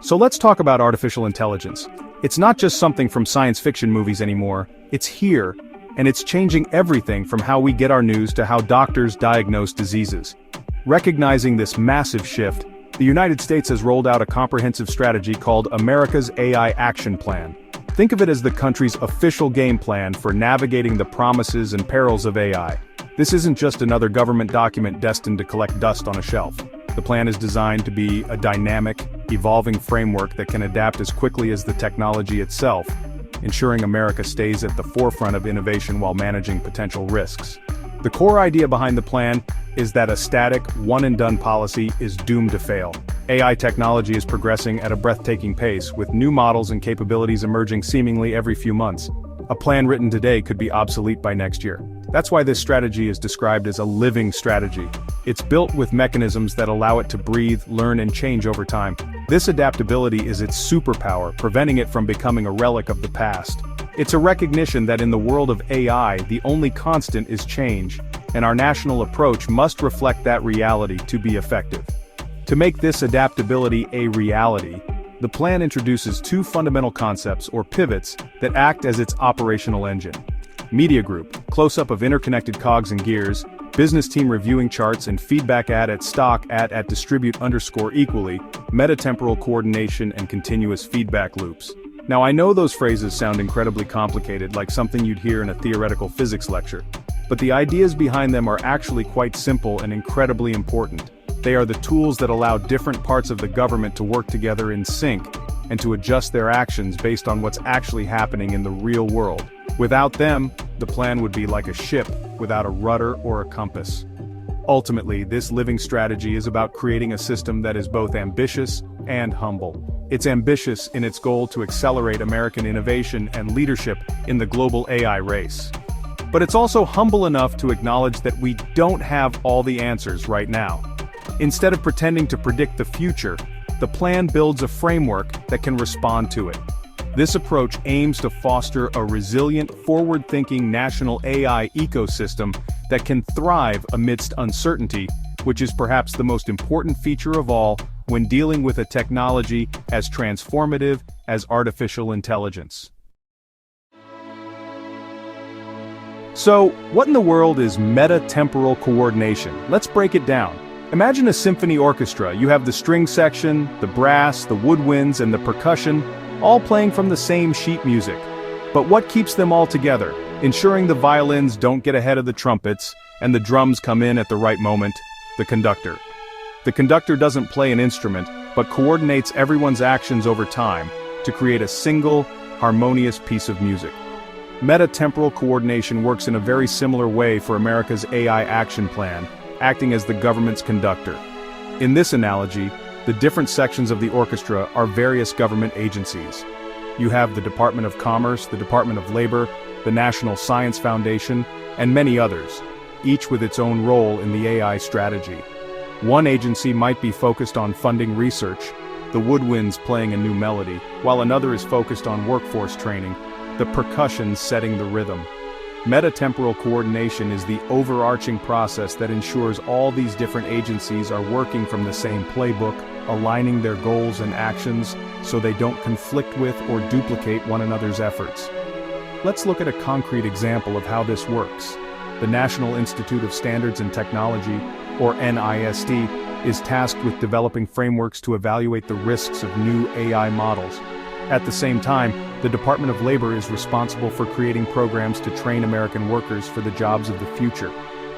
So let's talk about artificial intelligence. It's not just something from science fiction movies anymore, it's here, and it's changing everything from how we get our news to how doctors diagnose diseases. Recognizing this massive shift, the United States has rolled out a comprehensive strategy called America's AI Action Plan. Think of it as the country's official game plan for navigating the promises and perils of AI. This isn't just another government document destined to collect dust on a shelf. The plan is designed to be a dynamic, evolving framework that can adapt as quickly as the technology itself, ensuring America stays at the forefront of innovation while managing potential risks. The core idea behind the plan is that a static, one-and-done policy is doomed to fail. AI technology is progressing at a breathtaking pace, with new models and capabilities emerging seemingly every few months. A plan written today could be obsolete by next year. That's why this strategy is described as a living strategy. It's built with mechanisms that allow it to breathe, learn, and change over time. This adaptability is its superpower, preventing it from becoming a relic of the past. It's a recognition that in the world of AI, the only constant is change, and our national approach must reflect that reality to be effective. To make this adaptability a reality, the plan introduces two fundamental concepts or pivots that act as its operational engine. Media group, close-up of interconnected cogs and gears, business team reviewing charts and feedback at stock at distribute equally, meta-temporal coordination and continuous feedback loops. Now I know those phrases sound incredibly complicated, like something you'd hear in a theoretical physics lecture, but the ideas behind them are actually quite simple and incredibly important. They are the tools that allow different parts of the government to work together in sync and to adjust their actions based on what's actually happening in the real world. Without them, the plan would be like a ship without a rudder or a compass. Ultimately, this living strategy is about creating a system that is both ambitious and humble. It's ambitious in its goal to accelerate American innovation and leadership in the global AI race. But it's also humble enough to acknowledge that we don't have all the answers right now. Instead of pretending to predict the future, the plan builds a framework that can respond to it. This approach aims to foster a resilient, forward-thinking national AI ecosystem that can thrive amidst uncertainty, which is perhaps the most important feature of all when dealing with a technology as transformative as artificial intelligence. So, what in the world is meta-temporal coordination? Let's break it down. Imagine a symphony orchestra. You have the string section, the brass, the woodwinds, and the percussion, all playing from the same sheet music. But what keeps them all together, ensuring the violins don't get ahead of the trumpets, and the drums come in at the right moment? The conductor. The conductor doesn't play an instrument, but coordinates everyone's actions over time to create a single, harmonious piece of music. Meta-temporal coordination works in a very similar way for America's AI Action Plan, acting as the government's conductor. In this analogy, the different sections of the orchestra are various government agencies. You have the Department of Commerce, the Department of Labor, the National Science Foundation, and many others, each with its own role in the AI strategy. One agency might be focused on funding research, the woodwinds playing a new melody, while another is focused on workforce training, the percussion setting the rhythm. Meta-temporal coordination is the overarching process that ensures all these different agencies are working from the same playbook, aligning their goals and actions so they don't conflict with or duplicate one another's efforts. Let's look at a concrete example of how this works. The National Institute of Standards and Technology, or NIST, is tasked with developing frameworks to evaluate the risks of new AI models. At the same time, the Department of Labor is responsible for creating programs to train American workers for the jobs of the future.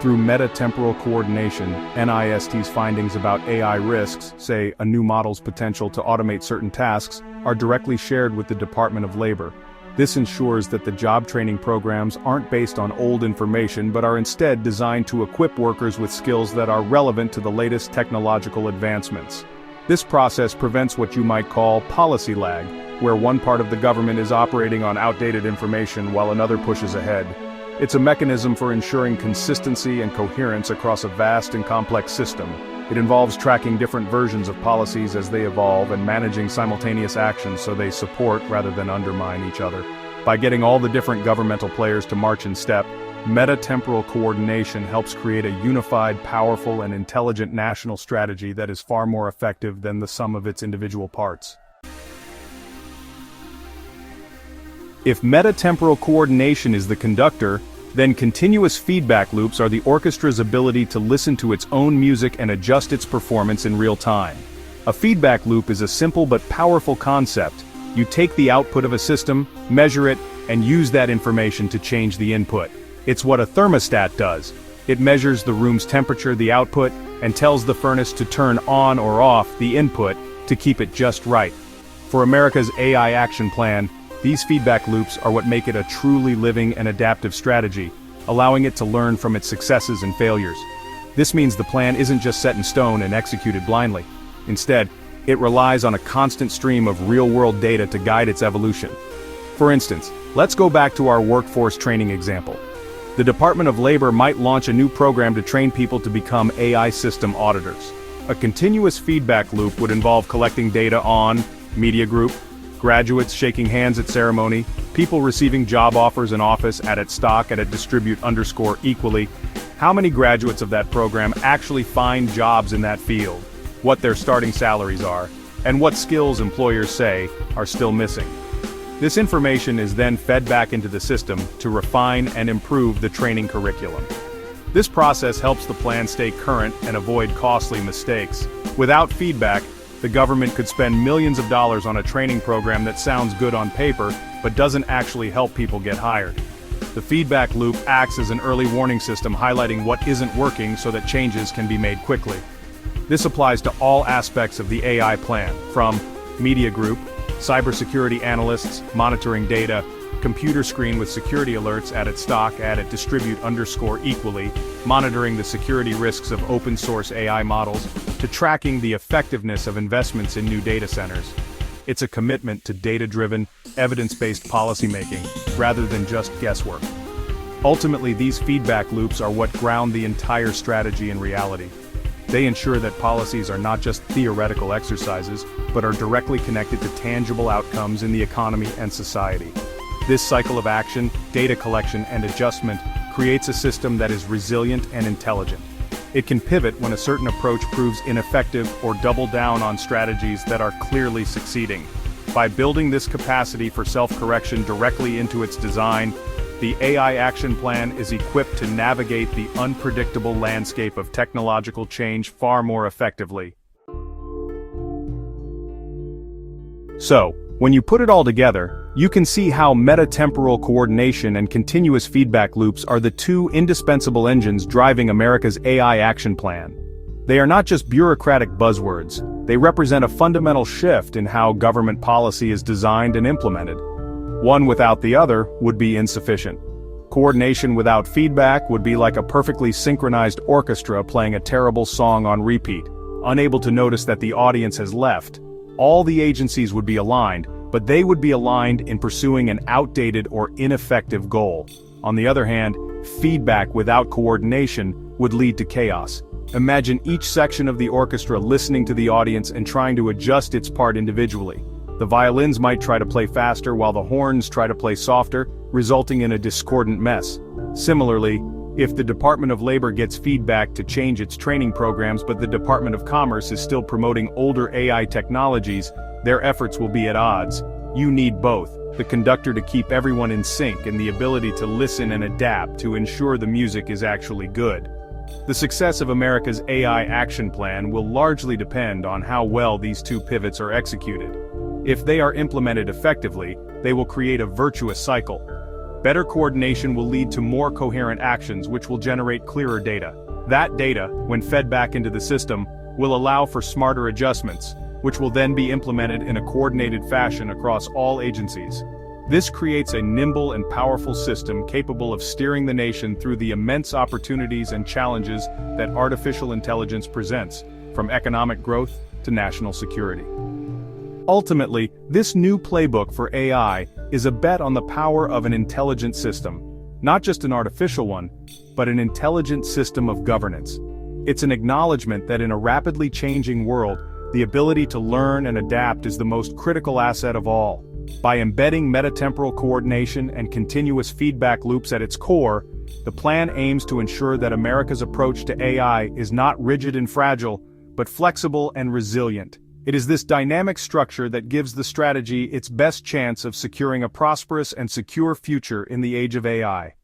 Through meta-temporal coordination, NIST's findings about AI risks, say a new model's potential to automate certain tasks, are directly shared with the Department of Labor. This ensures that the job training programs aren't based on old information but are instead designed to equip workers with skills that are relevant to the latest technological advancements. This process prevents what you might call policy lag, where one part of the government is operating on outdated information while another pushes ahead. It's a mechanism for ensuring consistency and coherence across a vast and complex system. It involves tracking different versions of policies as they evolve and managing simultaneous actions so they support rather than undermine each other. By getting all the different governmental players to march in step, meta-temporal coordination helps create a unified, powerful, and intelligent national strategy that is far more effective than the sum of its individual parts. If meta-temporal coordination is the conductor, then continuous feedback loops are the orchestra's ability to listen to its own music and adjust its performance in real time. A feedback loop is a simple but powerful concept. You take the output of a system, measure it, and use that information to change the input. It's what a thermostat does. It measures the room's temperature, the output, and tells the furnace to turn on or off the input to keep it just right. For America's AI action plan, these feedback loops are what make it a truly living and adaptive strategy, allowing it to learn from its successes and failures. This means the plan isn't just set in stone and executed blindly. Instead, it relies on a constant stream of real-world data to guide its evolution. For instance, let's go back to our workforce training example. The Department of Labor might launch a new program to train people to become AI system auditors. A continuous feedback loop would involve collecting data on media group, graduates shaking hands at ceremony, people receiving job offers in office at stock at distribute_equally, how many graduates of that program actually find jobs in that field, what their starting salaries are, and what skills employers say are still missing. This information is then fed back into the system to refine and improve the training curriculum. This process helps the plan stay current and avoid costly mistakes. Without feedback, the government could spend millions of dollars on a training program that sounds good on paper, but doesn't actually help people get hired. The feedback loop acts as an early warning system highlighting what isn't working so that changes can be made quickly. This applies to all aspects of the AI plan, from media group, cybersecurity analysts monitoring data, computer screen with security alerts at stock at distribute_equally, monitoring the security risks of open source AI models, to tracking the effectiveness of investments in new data centers. It's a commitment to data-driven, evidence-based policymaking, rather than just guesswork. Ultimately, these feedback loops are what ground the entire strategy in reality. They ensure that policies are not just theoretical exercises, but are directly connected to tangible outcomes in the economy and society. This cycle of action, data collection, and adjustment creates a system that is resilient and intelligent. It can pivot when a certain approach proves ineffective or double down on strategies that are clearly succeeding. By building this capacity for self-correction directly into its design, the AI action plan is equipped to navigate the unpredictable landscape of technological change far more effectively. So, when you put it all together, you can see how meta-temporal coordination and continuous feedback loops are the two indispensable engines driving America's AI action plan. They are not just bureaucratic buzzwords, they represent a fundamental shift in how government policy is designed and implemented. One without the other would be insufficient. Coordination without feedback would be like a perfectly synchronized orchestra playing a terrible song on repeat, unable to notice that the audience has left. All the agencies would be aligned, but they would be aligned in pursuing an outdated or ineffective goal. On the other hand, feedback without coordination would lead to chaos. Imagine each section of the orchestra listening to the audience and trying to adjust its part individually. The violins might try to play faster while the horns try to play softer, resulting in a discordant mess. Similarly, if the Department of Labor gets feedback to change its training programs but the Department of Commerce is still promoting older AI technologies, their efforts will be at odds. You need both, the conductor to keep everyone in sync and the ability to listen and adapt to ensure the music is actually good. The success of America's AI action plan will largely depend on how well these two pivots are executed. If they are implemented effectively, they will create a virtuous cycle. Better coordination will lead to more coherent actions which will generate clearer data. That data, when fed back into the system, will allow for smarter adjustments, which will then be implemented in a coordinated fashion across all agencies. This creates a nimble and powerful system capable of steering the nation through the immense opportunities and challenges that artificial intelligence presents, from economic growth to national security. Ultimately, this new playbook for AI is a bet on the power of an intelligent system. Not just an artificial one, but an intelligent system of governance. It's an acknowledgement that in a rapidly changing world, the ability to learn and adapt is the most critical asset of all. By embedding meta-temporal coordination and continuous feedback loops at its core, the plan aims to ensure that America's approach to AI is not rigid and fragile, but flexible and resilient. It is this dynamic structure that gives the strategy its best chance of securing a prosperous and secure future in the age of AI.